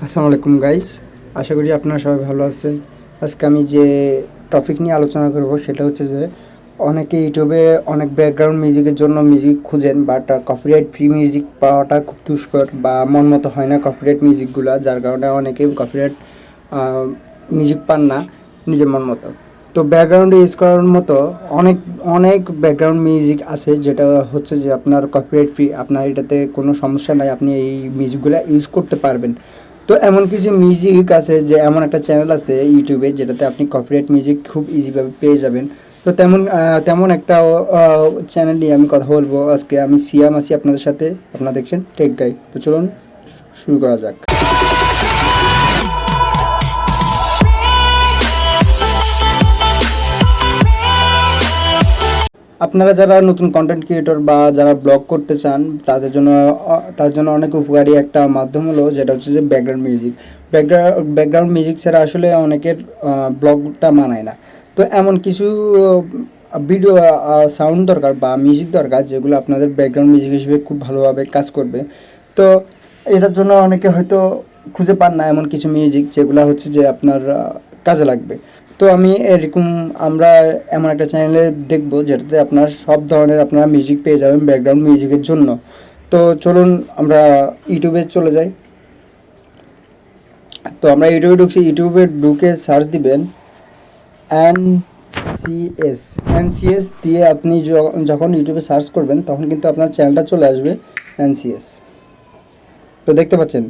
আসসালামু আলাইকুম গাইস, আশা করি আপনারা সবাই ভালো আছেন। আজকে আমি যে টপিক নিয়ে আলোচনা করব সেটা হচ্ছে যে অনেকে ইউটিউবে অনেক ব্যাকগ্রাউন্ড মিউজিকের জন্য মিউজিক খুঁজেন, বাট কপিরাইট ফ্রি মিউজিক পাওয়াটা খুব দুষ্কর বা মন মতো হয় না কপিরাইট মিউজিকগুলো, যার কারণে অনেকেই কপিরাইট মিউজিক পান না নিজের মন মতো। তো ব্যাকগ্রাউন্ডে ইউজ করার মতো অনেক অনেক ব্যাকগ্রাউন্ড মিউজিক আছে যেটা হচ্ছে যে আপনার কপিরাইট ফ্রি, আপনার এটাতে কোনো সমস্যা নাই, আপনি এই মিউজিকগুলো ইউজ করতে পারবেন। তো এমন কিছু মিউজিক আছে যে এমন একটা চ্যানেল আছে ইউটিউবে যেটাতে আপনি কপিরাইট মিউজিক খুব ইজিভাবে পেয়ে যাবেন। তো তেমন একটা চ্যানেল নিয়ে আমি কথা বলবো আজকে। আমি সিয়াম আছি আপনাদের সাথে, আপনারা দেখছেন টেক গাই। তো চলুন শুরু করা যাক। আপনারা যারা নতুন কন্টেন্ট ক্রিয়েটর বা যারা ব্লগ করতে চান তাদের জন্য অনেক উপকারী একটা মাধ্যম হলো যেটা হচ্ছে যে ব্যাকগ্রাউন্ড মিউজিক। ব্যাকগ্রাউন্ড মিউজিক ছাড়া আসলে অনেকের ব্লগটা মানায় না। তো এমন কিছু ভিডিও সাউন্ড দরকার বা মিউজিক দরকার যেগুলো আপনাদের ব্যাকগ্রাউন্ড মিউজিক হিসেবে খুব ভালোভাবে কাজ করবে। তো এটার জন্য অনেকে হয়তো খুঁজে পান না এমন কিছু মিউজিক যেগুলো হচ্ছে যে আপনার কাজে লাগবে। তো আমরা এমন একটা চ্যানেলে দেখবো যেটাতে আপনার সব ধরনের আপনারা মিউজিক পেয়ে যাবেন ব্যাকগ্রাউন্ড মিউজিকের জন্য। তো চলুন আমরা ইউটিউবে চলে যাই। তো আমরা ইউটিউবে ঢুকছি, ইউটিউবে ঢুকে সার্চ দিবেন এনসিএস দিয়ে আপনি যখন ইউটিউবে সার্চ করবেন তখন কিন্তু আপনার চ্যানেলটা চলে আসবে এনসিএস। তো দেখতে পাচ্ছেন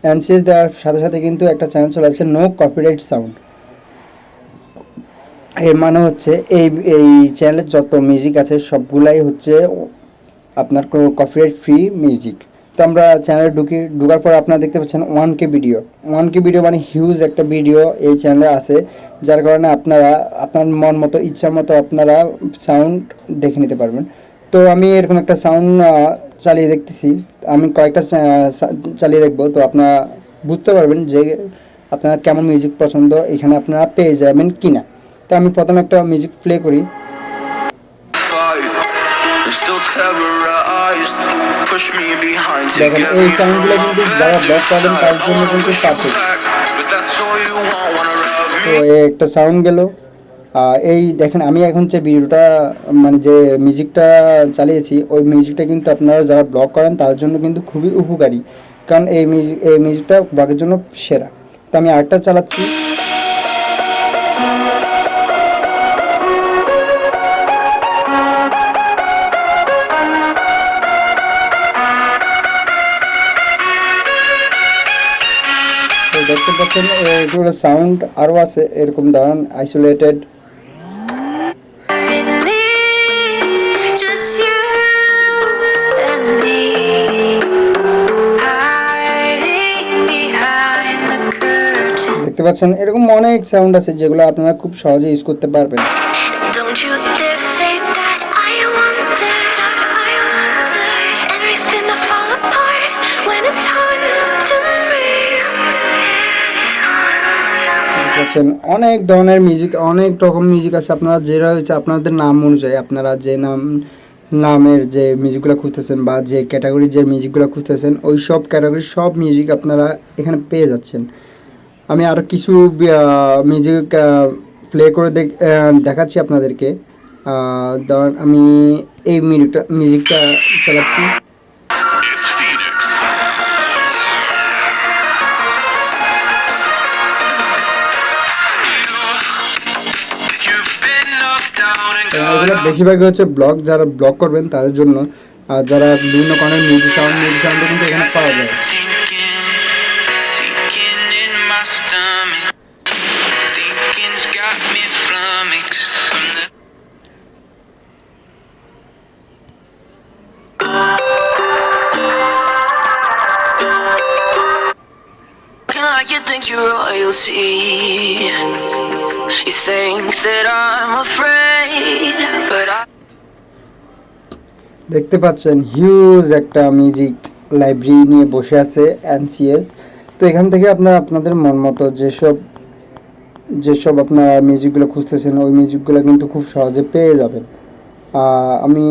এনসিএস দেওয়ার সাথে সাথে কিন্তু একটা চ্যানেল চলে আসছে নো কপিরাইট সাউন্ড। এর মানে হচ্ছে এই এই চ্যানেলের যত মিউজিক আছে সবগুলাই হচ্ছে আপনার কোনো কপিরাইট ফ্রি মিউজিক। তো আমরা চ্যানেলে ঢোকার পর আপনারা দেখতে পাচ্ছেন 1K ভিডিও মানে হিউজ একটা ভিডিও এই চ্যানেলে আছে, যার কারণে আপনারা আপনার মন মতো ইচ্ছা মতো আপনারা সাউন্ড দেখে নিতে পারবেন। তো আমি এরকম একটা সাউন্ড চালিয়ে দেখতেছি, আমি কয়েকটা চালিয়ে দেখবো, তো আপনারা বুঝতে পারবেন যে আপনার কেমন মিউজিক পছন্দ এখানে আপনারা পেয়ে যাবেন কিনা। তো আমি প্রথমে একটা মিউজিক প্লে করি। দেখেন এই সাউন্ডগুলো কিন্তু যারা ব্লগ করেন তার জন্য কিন্তু পারফেক্ট। তো একটা সাউন্ড গেল। এই দেখেন আমি এখন যে ভিডিওটা মানে যে মিউজিকটা চালিয়েছি ওই মিউজিকটা কিন্তু আপনারা যারা ব্লগ করেন তাদের জন্য কিন্তু খুবই উপকারী, কারণ এই মিউজিকটা ব্লগের জন্য সেরা। তো আমি আরেকটা চালাচ্ছি। দেখতে পাচ্ছেন এগুলো সাউন্ড আরও আছে এরকম ধরেন আইসোলেটেড। দেখতে পাচ্ছেন এরকম অনেক সাউন্ড আছে যেগুলো আপনারা খুব সহজে ইউজ করতে পারবেন। অনেক ধরনের মিউজিক, অনেক রকম মিউজিক আছে, আপনারা যেটা হচ্ছে আপনাদের নাম অনুযায়ী আপনারা যে নামের যে মিউজিকগুলো খুঁজতেছেন বা যে ক্যাটাগরির যে মিউজিকগুলো খুঁজতেছেন ওই সব ক্যাটাগরির সব মিউজিক আপনারা এখানে পেয়ে যাচ্ছেন। আমি আরও কিছু মিউজিক প্লে করে দেখাচ্ছি আপনাদেরকে। ধরেন আমি এই মিউজিকটা চালাচ্ছি। এগুলো বেশিরভাগই হচ্ছে যারা ব্লগ করবেন তাদের জন্য, আর যারা বিভিন্ন ধরনের মিউজিক সাউন্ড কিন্তু এখানে পাওয়া যায়। You think you're royalty. You think that I'm afraid, but দেখতে পাচ্ছেন হিউজ একটা মিউজিক লাইব্রেরি নিয়ে বসে আছে এনসিএস। তো এখান থেকে আপনারা আপনাদের মন মতো যেসব আপনারা মিউজিকগুলো খুঁজতেছেন ওই মিউজিকগুলো কিন্তু খুব সহজে পেয়ে যাবেন। আমি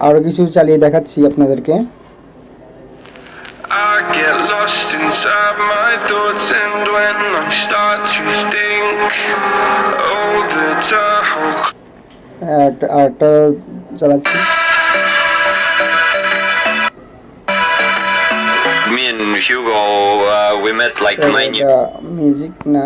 আরও কিছু চালিয়ে দেখাচ্ছি আপনাদেরকে। I get lost in inside my thoughts, and when I start to think, oh, the time. আরেকটা চালাচ্ছি। Me and Hugo, we met like 9 years. Music না,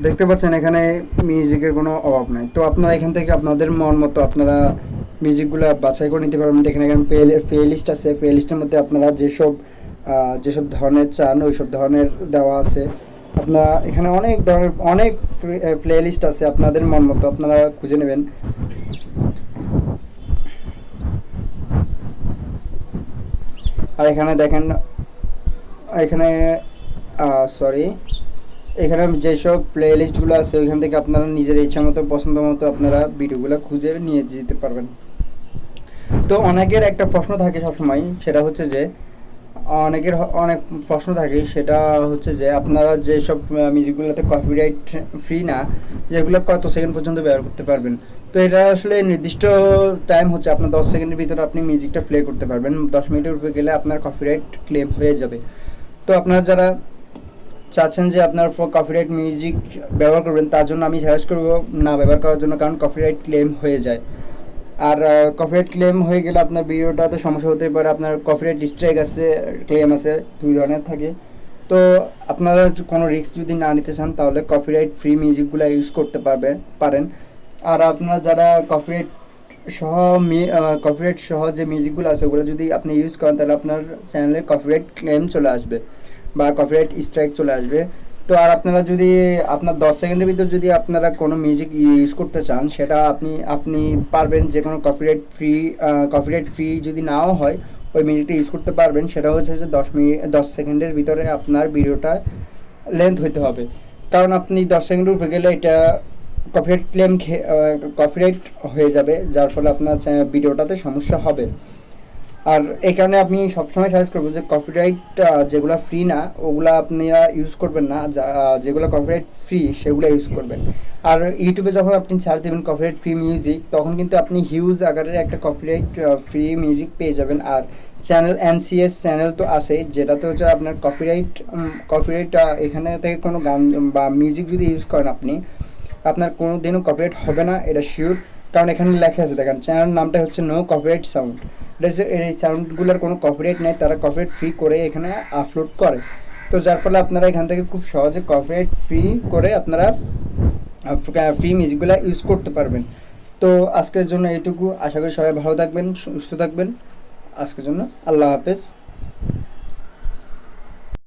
দেখতে পাচ্ছেন এখানে মিউজিকের কোনো অভাব নাই। তো আপনারা এখান থেকে আপনাদের মন মতো আপনারা মিউজিকগুলো বাছাই করে নিতে পারবেন। দেখেন এখানে প্লে লিস্ট আছে, প্লে লিস্টের মধ্যে আপনারা যেসব ধরনের চান ওইসব ধরনের দেওয়া আছে। আপনারা এখানে অনেক ধরনের অনেক প্লে লিস্ট আছে, আপনাদের মন মতো আপনারা খুঁজে নেবেন। আর এখানে দেখেন এখানে এখানে যেসব প্লে লিস্টগুলো আছে ওইখান থেকে আপনারা নিজের ইচ্ছা মতো পছন্দ মতো আপনারা ভিডিওগুলো খুঁজে নিয়ে যেতে পারবেন। তো অনেকের একটা প্রশ্ন থাকে সবসময়, সেটা হচ্ছে যে সেটা হচ্ছে যে আপনারা যেসব মিউজিকগুলোতে কপিরাইট ফ্রি না, যেগুলো কত সেকেন্ড পর্যন্ত ব্যবহার করতে পারবেন। তো এটা আসলে নির্দিষ্ট টাইম হচ্ছে, আপনার 10 সেকেন্ডের ভিতরে আপনি মিউজিকটা প্লে করতে পারবেন। 10 মিনিটের উপরে গেলে আপনার কপিরাইট ক্লেম হয়ে যাবে। তো আপনারা যারা চাচ্ছেন যে আপনার কপিরাইট মিউজিক ব্যবহার করবেন, তার জন্য আমি সাজেস্ট করব না ব্যবহার করার জন্য, কারণ কপিরাইট ক্লেম হয়ে যায়। আর কপিরাইট ক্লেম হয়ে গেলে আপনার ভিডিওটাতে সমস্যা হতে পারে। আপনার কপিরাইট স্ট্রাইক আছে, ক্লেম আছে, দুই ধরনের থাকে। তো আপনারা কোনো রিস্ক যদি না নিতে চান তাহলে কপিরাইট ফ্রি মিউজিকগুলো ইউজ করতে পারেন। আর আপনারা যারা কপিরাইট সহ যে মিউজিকগুলো আছে ওগুলো যদি আপনি ইউজ করেন তাহলে আপনার চ্যানেলে কপিরাইট ক্লেম চলে আসবে বা কপিরাইট স্ট্রাইক চলে আসবে। তো আর আপনারা যদি আপনার 10 সেকেন্ডের ভিতর যদি আপনারা কোনো মিউজিক ইউজ করতে চান, সেটা আপনি পারবেন। যে কোনো কপিরাইট ফ্রি যদি নাও হয় ওই মিউজিকটা ইউজ করতে পারবেন। সেটা হচ্ছে যে 10 সেকেন্ডের ভিতরে আপনার ভিডিওটা লেন্থ হইতে হবে, কারণ আপনি 10 সেকেন্ডের উপরে গেলে এটা কপিরাইট হয়ে যাবে, যার ফলে আপনার ভিডিওটাতে সমস্যা হবে। আর এই কারণে আমি সবসময় সাজেস্ট করবো যে কপিরাইট যেগুলো ফ্রি না ওগুলো আপনারা ইউজ করবেন না, যেগুলো কপিরাইট ফ্রি সেগুলো ইউজ করবেন। আর ইউটিউবে যখন আপনি সার্চ দেবেন কপিরাইট ফ্রি মিউজিক, তখন কিন্তু আপনি হিউজ আকারের একটা কপিরাইট ফ্রি মিউজিক পেয়ে যাবেন। আর NCS চ্যানেল তো আছেই, যেটাতে হচ্ছে আপনার কপিরাইট এখানে থেকে কোনো গান বা মিউজিক যদি ইউজ করেন আপনার কোনো দিনও কপিরাইট হবে না, এটা শিওর। কারণ এখানে লেখা আছে, দেখেন চ্যানেল নামটা হচ্ছে নো কপিরাইট সাউন্ড। এই সাউন্ডগুলোর কোনো কপিরাইট নেই, তারা কপিরাইট ফ্রি করে এখানে আপলোড করে। তো যার ফলে আপনারা এখান থেকে খুব সহজে কপিরাইট ফ্রি করে আপনারা ফ্রি মিউজিকগুলো ইউজ করতে পারবেন। তো আজকের জন্য এইটুকু। আশা করি সবাই ভালো থাকবেন, সুস্থ থাকবেন। আজকের জন্য আল্লাহ হাফেজ।